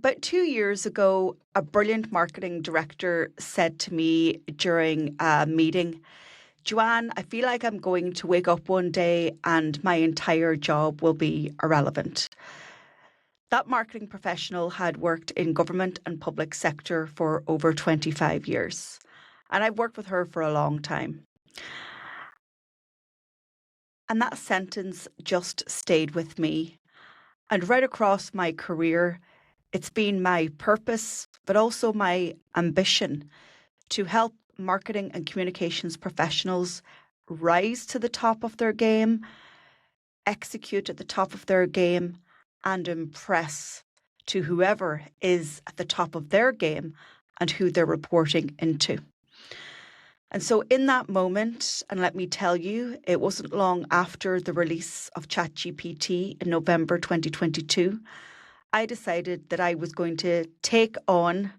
About 2 years ago, a brilliant marketing director said to me during a meeting, Joanne, I feel like I'm going to wake up one day and my entire job will be irrelevant. That marketing professional had worked in government and public sector for over 25 years. And I've worked with her for a long time. And that sentence just stayed with me. And right across my career, it's been my purpose, but also my ambition to help marketing and communications professionals rise to the top of their game, execute at the top of their game, and impress to whoever is at the top of their game and who they're reporting into. And so in that moment, and let me tell you, it wasn't long after the release of ChatGPT in November 2022, I decided that I was going to take on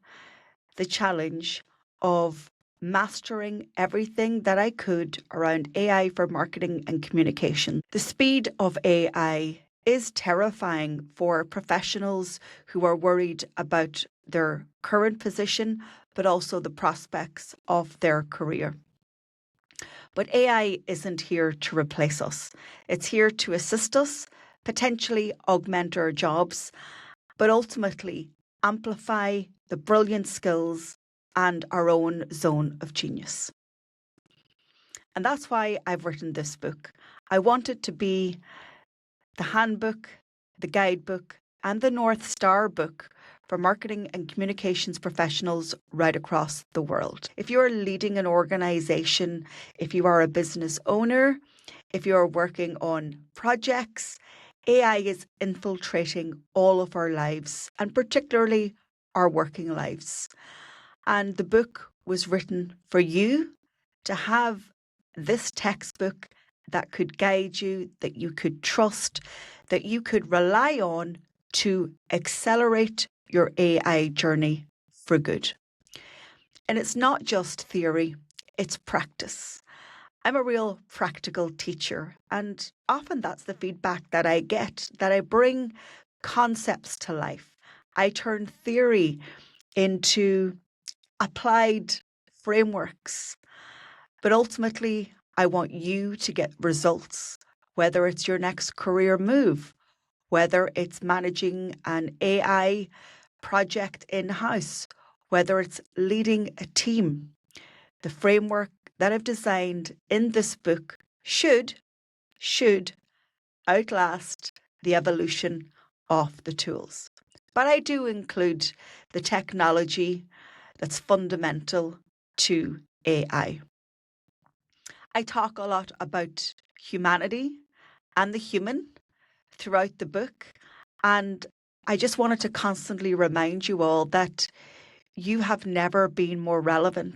the challenge of mastering everything that I could around AI for marketing and communication. The speed of AI is terrifying for professionals who are worried about their current position, but also the prospects of their career. But AI isn't here to replace us. It's here to assist us, potentially augment our jobs, but ultimately amplify the brilliant skills and our own zone of genius. And that's why I've written this book. I want it to be the handbook, the guidebook, and the North Star book for marketing and communications professionals right across the world. If you're leading an organization, if you are a business owner, if you're working on projects, AI is infiltrating all of our lives, and particularly our working lives. And the book was written for you to have this textbook that could guide you, that you could trust, that you could rely on to accelerate your AI journey for good. And it's not just theory, it's practice. I'm a real practical teacher, and often that's the feedback that I get, that I bring concepts to life. I turn theory into applied frameworks. But ultimately, I want you to get results, whether it's your next career move, whether it's managing an AI project in-house, whether it's leading a team. The framework that I've designed in this book should outlast the evolution of the tools. But I do include the technology that's fundamental to AI. I talk a lot about humanity and the human throughout the book. And I just wanted to constantly remind you all that you have never been more relevant